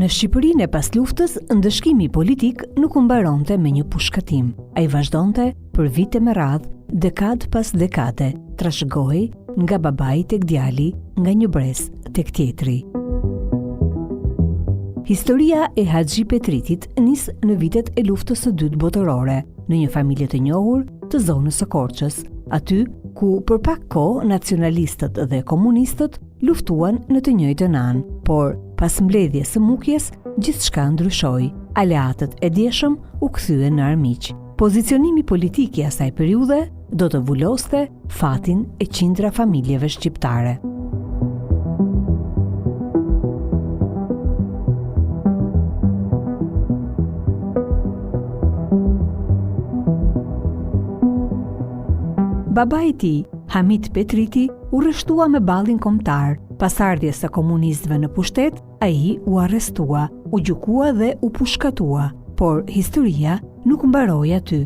Në Shqipërinë e pas luftës, ndëshkimi politik nuk u mbaronte me një pushkatim. Ai vazhdonte për vite me radhë, dekadë pas dekade, trashëgohej nga babai tek djali, nga një brez tek tjetri. Historia e Haxhi Petritit nis në vitet e luftës së dytë botërore, në një familje të njohur të zonës së Korçës, aty ku për pak kohë nacionalistët dhe komunistët luftuan në të njëjtën anë, por pas mbledhjes së Mukjes, gjithçka ndryshoi. Aleatët e djeshëm u kthyen në armiq. Pozicionimi politik i asaj periudhe do të vuloste fatin e qindra familjeve shqiptare. Babai i tij, Hamit Petriti, u rreshtua me ballin kombëtar. Pas ardhjes së komunistëve në pushtet, ai u arrestua, u gjykua dhe u pushkatua, por historia nuk mbaroi aty.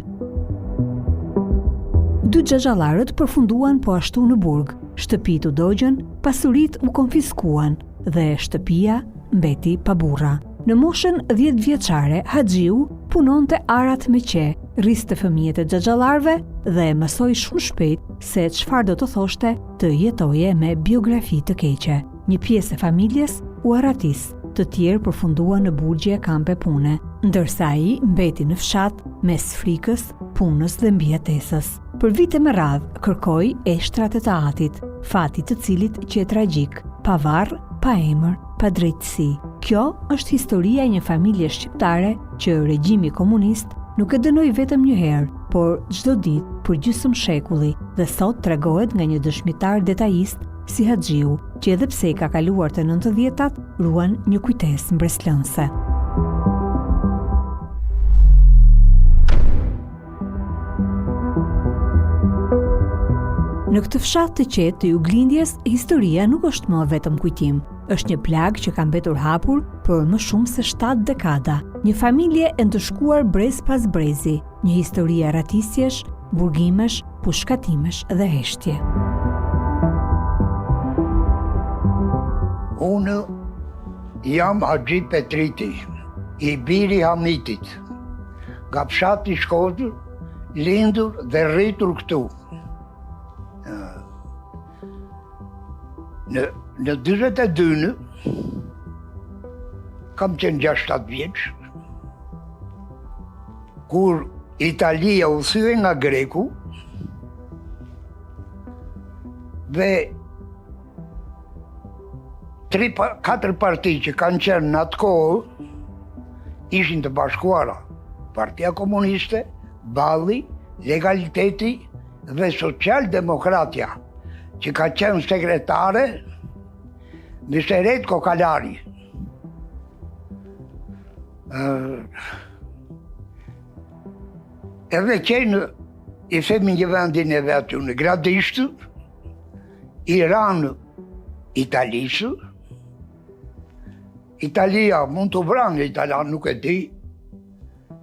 Dy xhaxhallarët përfunduan po ashtu në burg, shtëpitë u dogjën, pasuritë u konfiskuan dhe shtëpia mbeti pa burra. Në moshën 10 vjeçare, Haxhiu punonte arat me qe, rriste fëmijët e xhaxhallarëve dhe mësoi shumë shpejt se çfarë do të thoshte të jetoje me biografi të keqe. Një pjesë e familjes u arratis, të tjerë përfunduan në burgje kampe pune, ndërsa ai mbeti në fshat mes frikës, punës dhe mbijetesës. Për vite me radhë kërkoi eshtrat e të atit, fati të cilit që e tragjik, pa varr, pa emër, pa drejtësi. Kjo është historia e një familje shqiptare që regjimi komunist nuk e dënoi vetëm një herë, por çdo ditë për gjysmë shekulli dhe sot tregohet nga një dëshmitar detajist si Haxhiu, që edhe pse i ka kaluar të 90-tat, ruan një kujtesë mbreslënse. Në këtë fshat të qetë të Juglindjes, historia nuk është më vetëm kujtim. Është një plag që ka mbetur hapur për më shumë se 7 dekada. Një familje e ndëshkuar brez pas brezi, një histori e ratisjesh, burgimesh, pushkatimesh dhe heshtje. Unë jam Haxhi Petriti, i biri Hamitit, nga fshati Shkodër, lindur dhe rritur këtu. Në 42 kam qenë 6-7 vjeç, kur Italia u thye nga Greku dhe 3-4 parti që kanë qenë në atë kohë ishin të bashkuara. Partia Komuniste, Balli, Legaliteti dhe Social-Demokratja, që ka qenë sekretare në Seret Kokalari. Edhe qenë i themi një vendin e vetë në gradishtë, Iran, Italisë. Italia mund të vranë, Italia nuk e di,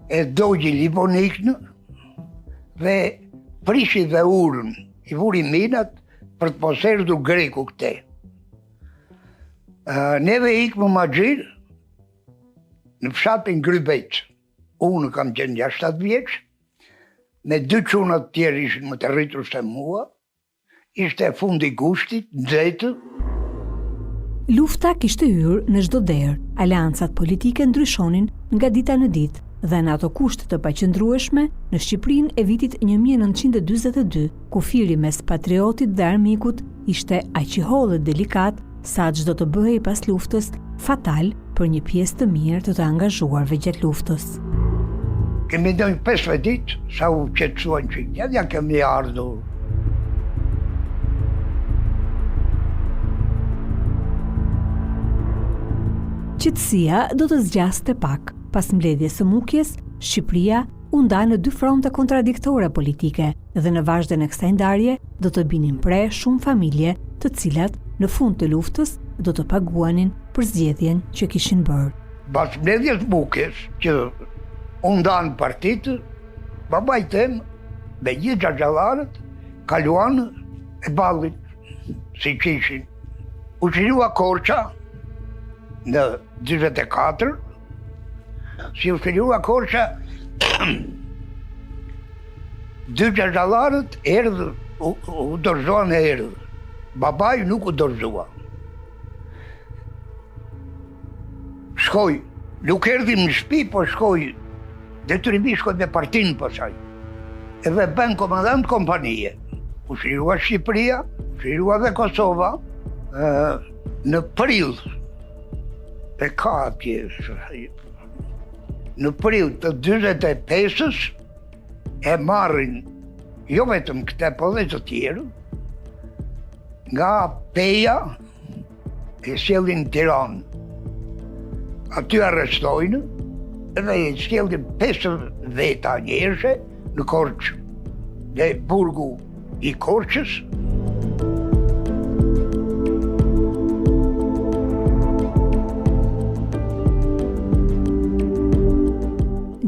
e dogji Livonikën dhe prishi dhe urën, i vuri minat për të poserdhur Greku këte. Neve ikmë Maxhir në fshatin Grybec. Unë kam qenë 6-7 vjeç, me 2 çuna të tjerë ishin më të rritur se mua, ishte fundi gushtit, nxehtë. Lufta kishte hyrë në çdo derë, aleancat politike ndryshonin nga dita në ditë, dhe në ato kushte të paqëndrueshme në Shqipërinë e vitit 1942, kufiri mes patriotit dhe armikut ishte aq i hollë delikat sa çdo të bëhej pas luftës fatal për një pjesë të mirë të angazhuarve gjatë luftës. Kemi ndonjë 5 ditë sa u qetësuan që ja kemi ardhur. Qetësia do të zgjaste pak. Pas mbledhjes së Mukjes, Shqipëria u nda në 2 fronte kontradiktore politike dhe në vazhdim e kësaj ndarje do të binin pre shumë familje, të cilat në fund të luftës do të paguanin për zgjedhjen që kishin bërë. Pas mbledhjes Mukjes, që u ndan partitë, babai tem me gjithë xhaxhallarët kaluan e ballit, si që ishin. U shirua Korça në 24, si u shirua Korça, dy gjashtallarët erdhë, u dorëzoan e erdhë. Babai nuk u dorëzua. Shkoj, nuk erdhim në shtëpi, po shkoj, detyrimi shkoj me partinë pasaj. Edhe bën komandant kompanije. U shirua Shqipëria, u shirua dhe Kosova, në prill, e ka atje, në prill të 45-ës, e marrin, jo vetëm këte, po dhe të tjerë, nga Peja, e sjellin në Tiranë. Aty arrestojnë, edhe e sjellin 50 njerëzve në Korçë, dhe burgu i Korçës.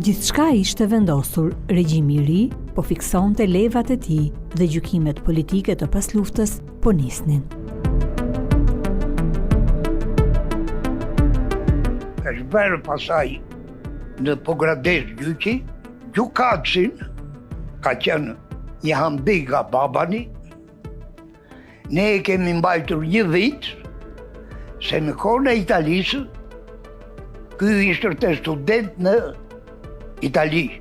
Gjithçka ishte vendosur, regjimi i ri po fiksonte levat e tij dhe gjykimet politike të pasluftës po nisnin. Është bërë pasaj në Pogrades gjyqi, gjykatësin ka qenë një Hamdi nga Babani. Ne e kemi mbajtur një vit, se në kohën e Italisë, ky ishte student në Itali,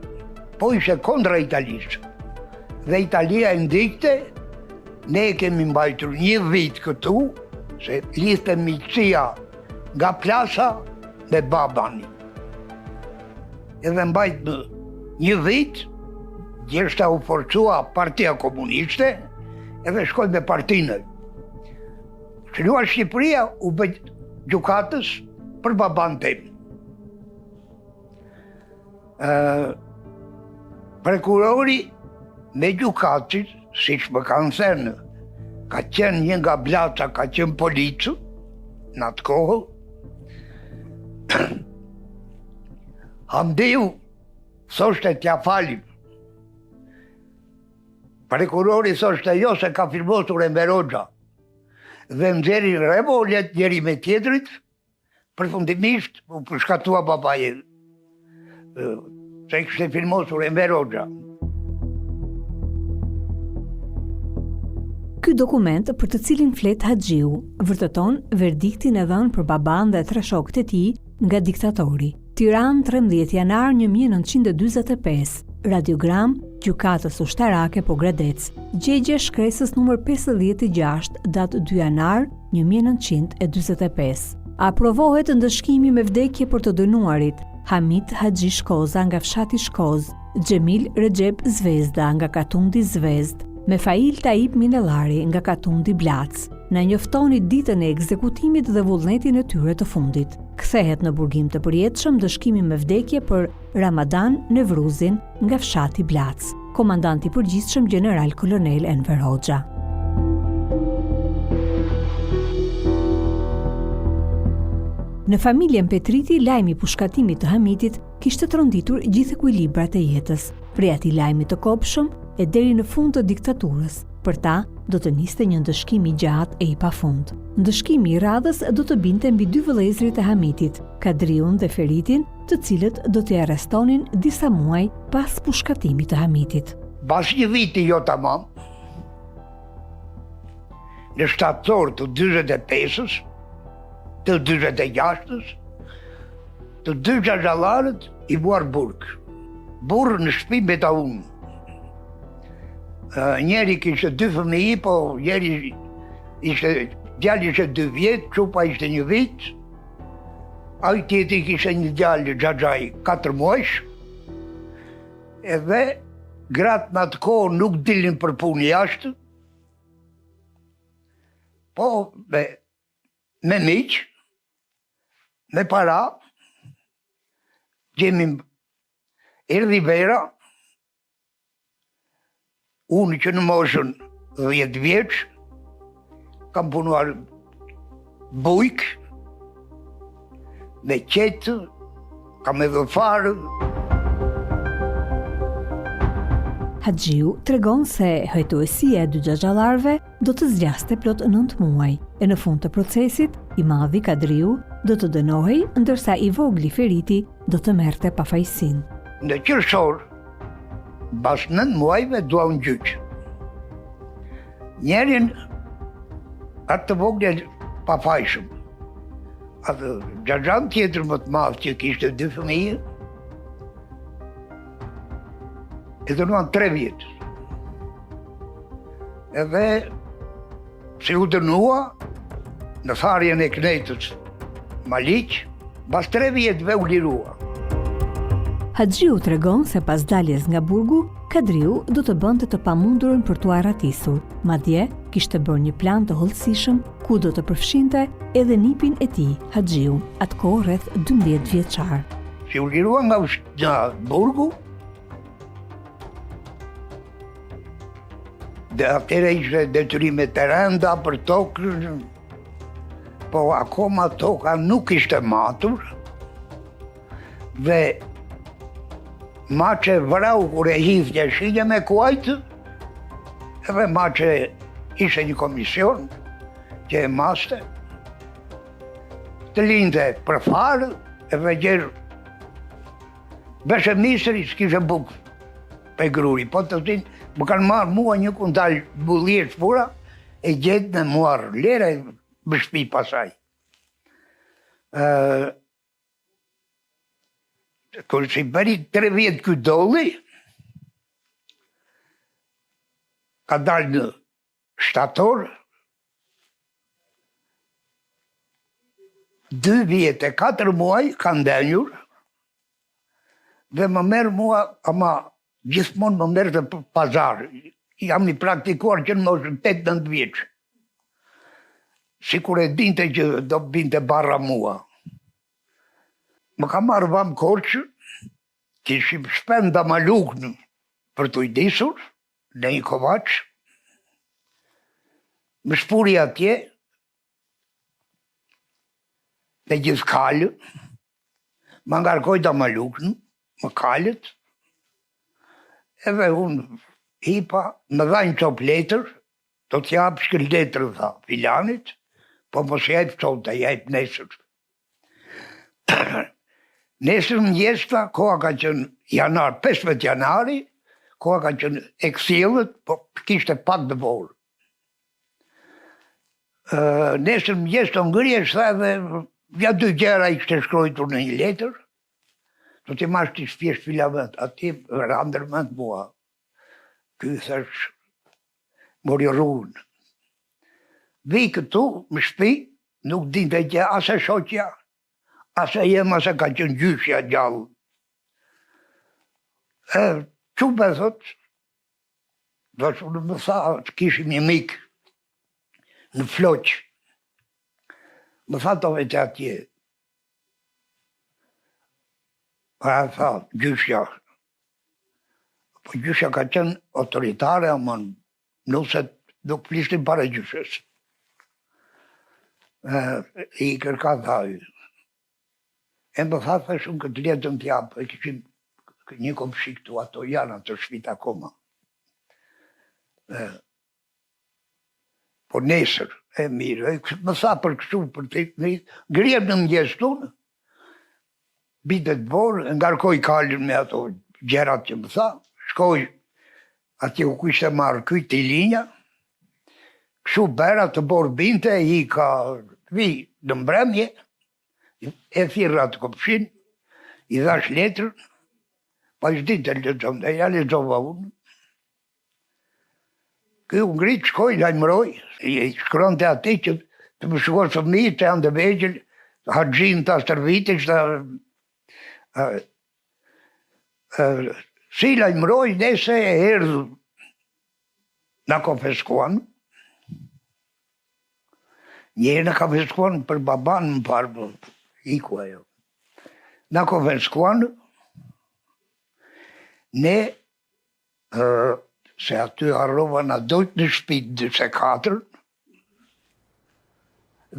po ishte kondra Italisë. Dhe Italia e ndikte, ne e kemi mbajtur një vit këtu, se lidhte miqësia nga Plasa me Babani. Edhe mbajt në një vit, gjeshta u forcua Partia Komuniste, edhe shkoj me partinë. Shënua Shqipëria u bë gjykatës për baban tim. Prokurori me gjykatës, siç më kanë thënë, ka qenë një nga Blaca, ka qenë policë në atë kohë. Hamdiu thoshte t'ja falim. Prokurori thoshte jo, se ka firmosur Enver Hoxha. Dhe nxjerrin revollet njëri me tjetrit, përfundimisht u përshkatua babaje. Se kishte firmosur Enver Hoxha. Ky dokument për të cilin flet Haxhiu vërteton verdiktin e dhënë për baban dhe 3 shokët e tij nga diktatori. Tiranë 13 janar 1945. Radiogram Gjykatës Ushtarake Pogradec. Gjegje shkresës numër 56 datë 2 janar 1945. Aprovohet ndëshkimi me vdekje për të dënuarit Hamit Haxhi Shkoza nga fshati Shkoz, Xhemil Recep Zvezda nga Katundi Zvezd, Mefail Taib Minellari nga Katundi Blac. Na njoftoni ditën e ekzekutimit dhe vullnetin e tyre të fundit. Kthehet në burgim të përjetshëm dëshkimi me vdekje për Ramadan Nevruzin nga fshati Blac. Komandanti i përgjithshëm General Kolonel Enver Hoxha. Në familjen Petriti, lajmi i pushkatimit të Hamitit kishte tronditur gjithë ekuilibrat e jetës, prej atij lajmi të kopshëm e deri në fund të diktaturës. Për ta, do të niste një ndëshkim i gjatë e i pafund. Ndëshkimi i radhës do të binte mbi 2 vëllezërit e Hamitit, Kadriun dhe Feritin, të cilët do t'i arrestonin disa muaj pas pushkatimit të Hamitit. Pas një viti jo tamam, në shtator të 45-ës, të 46-ës, të 2 gjashtallarët i buar burg. Burg në shtëpi me ta unë. Njeri kishte 2 fëmijë, po njeri djali ishte 2 vjet, çupa ishte 1 vit. Ai tjetri kishte një djalë xhaxhai 4 muajsh. Edhe gratë në atë kohë nuk dilnin për punë jashtë. Po me miq, me para, erdhi vera. Unë që në moshën 10 vjeç, kam punuar bujk, me qetë, kam edhe farë. Haxhiu tregon se hojtuesia e dy xhaxhallarëve do të zgjaste plot 9 muaj e në fund të procesit i madhi Kadriu do të dënohej ndërsa i vogli Feriti do të merrte pafajësinë. Në qershor, pas 9 muajve dua unë gjyq. Njerin atë të vogël pafajshëm. Atë xhaxhan tjetër më të madh që kishte 2 fëmijë, e dënuan 3 vjet. Edhe si u dënua në tharjen e Knetës Maliq, pas 3 vjetëve u lirua. Haxhiu tregon se pas daljes nga burgu, Kadriu do të bënte të pamundurën për t'u arratisur, madje kishte bërë një plan të hollësishëm ku do të përfshinte edhe nipin e tij, Haxhiun, atkohë rreth 12 vjeçar. Si u lirua nga burgu, dhe atëre ishte detyrime të rënda për tokë, po akoma toka nuk ishte matur, dhe ma që vrau kur e hidhje shilje me kuajtë, edhe ma që ishte një komision që e maste, të linte për farë, edhe gjerë beshe misëri s'kishe bukë pe gruri, po të tin, më kanë marrë mua një kundal bullie shpura, e gjetë në muarë lere më shpi pasaj. Kër si bëri 3 vjetë këtë dolli, ka dalë në shtator, 2 vjetë e 4 muaj ka ndenjur, dhe më merë mua, ama gjithmonë më merë të pazar. Jam i praktikuar që në moshën 8-9 vjeqë. Si kur e dinte që do binte barra mua. Më ka marrë vam Korçë, kishim shpenda malukën për të idisur, në një kovaç. Më shpuri atje, në gjithë kalë, më ngarkoj da malukën, më kalët, edhe unë hipa, më dhajnë qop letër, do t'jap shkëll letër, tha, filanit, po mos jep qop të jep nesër. Nesër më njesta, koha ka qënë janar, 15 janari, koha ka qënë e kësillët, po kishte pak dë volë. Nesër më njesta më ngërjesh, tha edhe, vja 2 gjera i kështë shkrojtur në një letër, do t'i mash t'i shpjesh filament, ati randërmend mua. Ky thash, mori rrunë. Vi këtu, më shpi, nuk dinte që ase shoqja, ase jem, ase ka qenë gjyshja gjallë. Qupe, thot, do që më tha, të kishim një mik në Floq. Më tha të vetë atje. Pa e tha, gjyshja. Po gjyshja ka qenë autoritare, ama nuk flishtin pare gjyshës. I kërka thaj. E më tha, shumë këtë letën t'japë, e kishim një komshi këtu, ato janë ato shpit akoma. Po nesër, e mirë, më tha për kështu, për të ngrijem në mëngjes tunë, bitet borë, ngarkoj kalën me ato gjerat që më tha, shkoj atje ku ishte marrë kuj të linja, kështu bera të borë binte, i ka vi në mbremje, e thirra të kopshin, i dhash letrën, pa ishtë ditë e lezëm, dhe ja lezova unë. Kjo u ngritë, shkoj, lajmëroj, i shkron të ati që të më shkoj fëmijë të janë dhe vegjel, Haxhin të astërvitit, si lajmëroj, nese e erdhë në konfiskuan. Njërë në konfiskuan për baban më parë, iku ajo. Në konfiskuan, ne, se aty arrova në dojtë në shpit 24,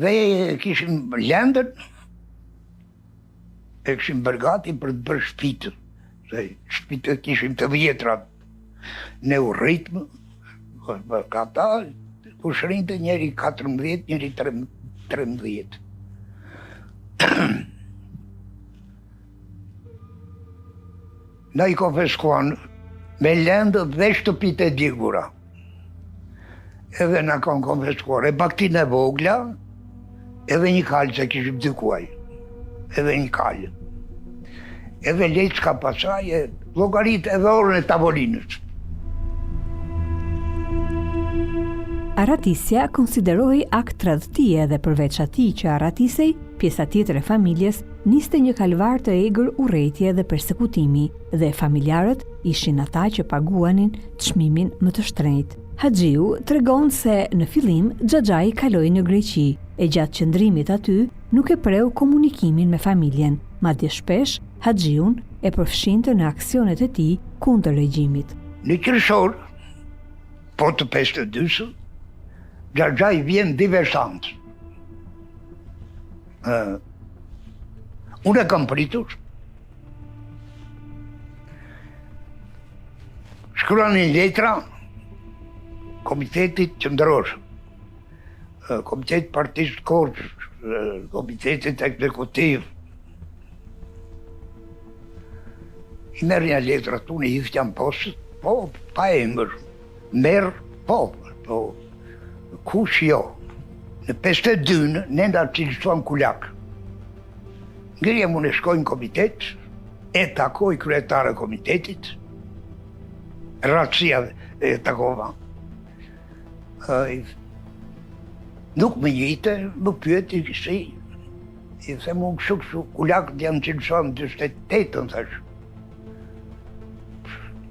dhe kishim lendën, e kishim bërgati për të bërë shpitë, se shpitë kishim të vjetrat. në ritmë, ka ta, ku shrinte njeri 14, njeri 13. Na i konfiskuan me lendë dhe shtëpit e digura. Edhe na kanë konfiskuar e baktin e vogla, edhe një kalë që kishim dykuaj. Edhe një kalë. Edhe lejtë s'ka pasaj e llogarit edhe orën e tavolinës. Aratisja konsiderohej akt tradhtie dhe përveç atij që aratisej, pjesa tjetër e familjes niste një kalvar të egër urrëtie dhe persekutimi dhe familjarët ishin ata që paguanin çmimin më të shtrenjtë. Haxhiu tregon se në fillim Xhaxhai kaloi në Greqi e gjatë qëndrimit aty nuk e preu komunikimin me familjen, madje shpesh Haxhiun e përfshinte në aksionet e tij kundër regjimit. Në qershor, po të 52-së, Xhaxhai vjen diversant. Unë e kam pritur. Shkruanin letra Komitetit Qendror, Komitetit Partisë të Korçës, Komitetit Ekzekutiv. I merr një letra tu në hifjan poshtë, po, pa emër. Merr, po, kush jo. Në 52-në, ne nda cilësuan kulak. Ngrirja mu në shkoj në komitet, e takoj kryetare komitetit, ratësia e takova. Nuk më njëjtë, më pyeti si, i the mu kështu kulak të jam cilësuan 28-ën, thash.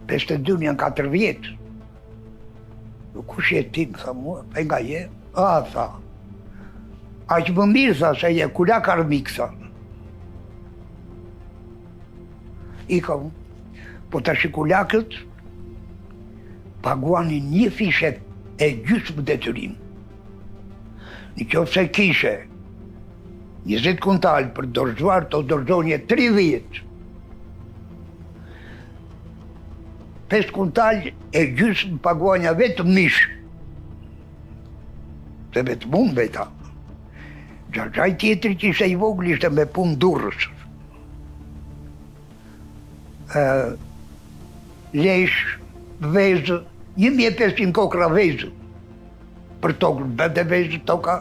52 janë 4 vjetë. Kush je ti, më tha mua, pe nga je? Tha. Aq më mirë, tha, se je kulak armik, tha. I kam, po tash kulakët paguanin një fishe e gjysmë detyrim. Në qoftë se kishe 20 kuntal për dorëzuar, të dorëzonje 30. 5 kuntal e gjysmë paguanja vetëm mish. Se vetëm unë veta. Xhaxhai tjetri që ishte i vogël ishte me punë durrës. Lesh, vezë, 1500 kokra vezë. Për tokë, bënde vezë toka,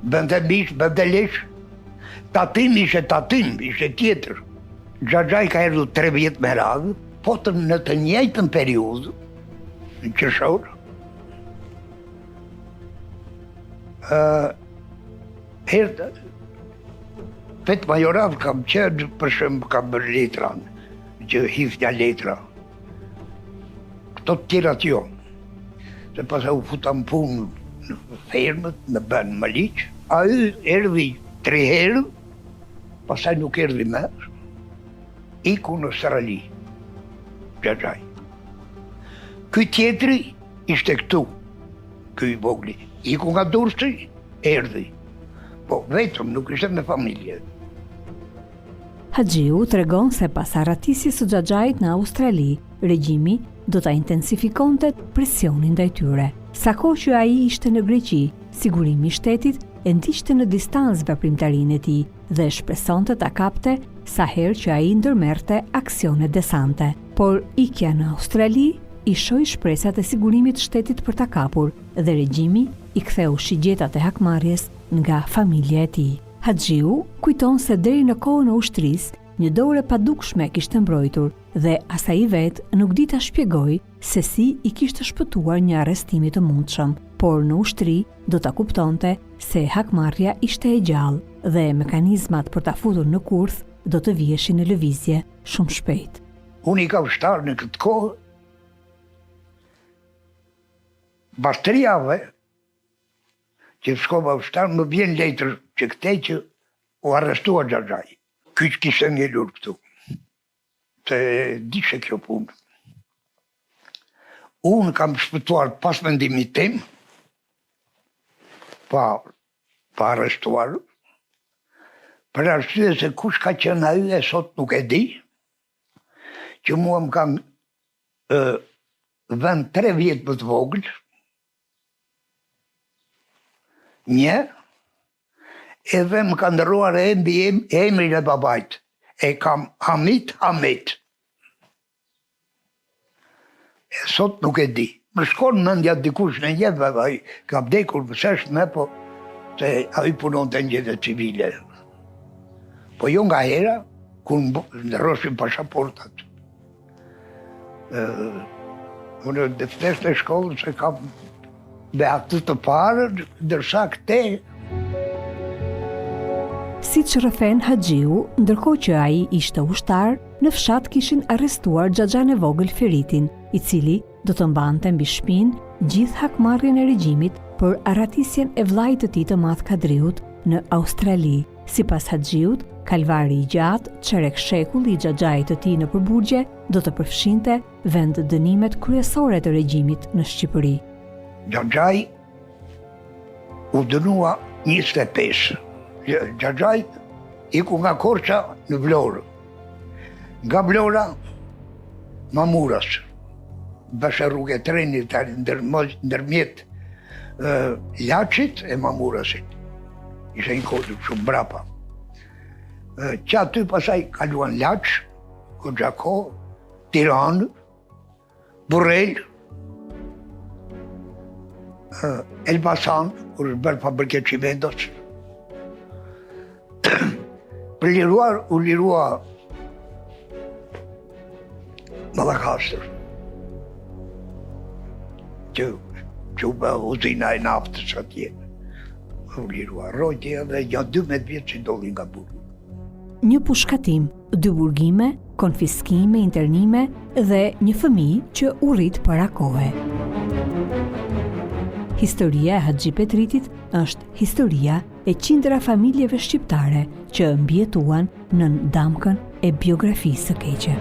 bënde mish, bënde lesh. Tatim ishe tatim, ishe tjetër. Xhaxhai ka erdhur 3 vjet me radhë, po në të njëjtën periudhë, në qershor, vetë majorat kam qenë, për shemb kam bërë letra, që hifja letra. Këto të tjerat jo. Se pasaj u futam punë në fermët, në bënë më liqë, a y erdhi 3 herë, pasaj nuk erdhi më, iku në Australi, Xhaxhai. Ky tjetri ishte këtu, ky i vogli. Iku nga Durrësi, erdhi. Po vetëm nuk ishte me familje. Haxhiu tregon se pas arratisjes së Xhaxhait në Australi, regjimi do ta intensifikonte presionin ndaj tyre. Sa kohë që ai ishte në Greqi, sigurimi i shtetit e ndiqte në distancë veprimtarinë e tij dhe shpresonte ta kapte sa herë që ai ndërmerrte aksione desante. Por ikja në Australi i shoi shpresat e sigurimit të shtetit për ta kapur dhe regjimi i ktheu shigjetat e hakmarrjes nga familja e tij. Haxhiu kujton se deri në kohën e ushtrisë, një dorë e padukshme kishte mbrojtur dhe as ai vet nuk di ta shpjegoj se si i kishte shpëtuar një arrestimi të mundshëm, por në ushtri do ta kuptonte se hakmarrja ishte e gjallë dhe mekanizmat për ta futur në kurth do të viheshin në lëvizje shumë shpejt. Unë i ka vështar në këtë kohë, pas 3 javë, që shkova vështar, më vjen letër që këtej që u arrestua Xhaxhai. Ky që kishte ngelur këtu. Se dishe kjo punë. Unë kam shpëtuar pas mendimit tim, pa arrestuar, për arsye se kush ka qenë ai e sot nuk e di, që mua më kanë vend 3 vjetë më të vogël, edhe më ka ndërruar emrin e babait. E kam Hamit. E sot nuk e di. Më shkon mendja dikush në jetë, ai ka vdekur pësesh me, po se ai punon të njëve civile. Po jo nga hera, kur ndërroshim pasaportat. Unë dhe flesh të shkollën se kam dhe atë të parë, dërsa këte. Si që rëfen Haxhiu, ndërkohë që ai ishte ushtar, në fshat kishin arrestuar Xhaxhan e vogël Feritin, i cili do të mbante mbi shtëpinë gjithë hakmarrjen e regjimit për arratisjen e vllait të tij të madh Kadriut në Australi. Sipas Haxhiut, kalvari i gjatë, çerek shekulli i xhaxhait të tij në përburgje do të përfshinte vend dënimet kryesore të regjimit në Shqipëri. Xhaxhai u dënua 25. Xhaxhai iku nga Korça në Vlorë. Nga Vlora, Mamuras. Bashkë rrugë e trenit ndërmjet Laçit e Mamurasit. Ishte një kodë shumë brapa. Që aty pasaj kaluan Laç, Koxhako, Tiranë, Burrel, Elbasan, kur është bërë fabrike çimentos. U lirua Mallakastër, që u bë uzina e naftës atje. U lirua Rojtja dhe janë 12 vjetë që doli nga burgu. Një pushkatim, 2 burgime, konfiskime, internime dhe një fëmijë që u rrit para kohe. Historia e Haxhi Petritit është historia e qindra familjeve shqiptare që mbjetuan nën damkën e biografisë së keqe.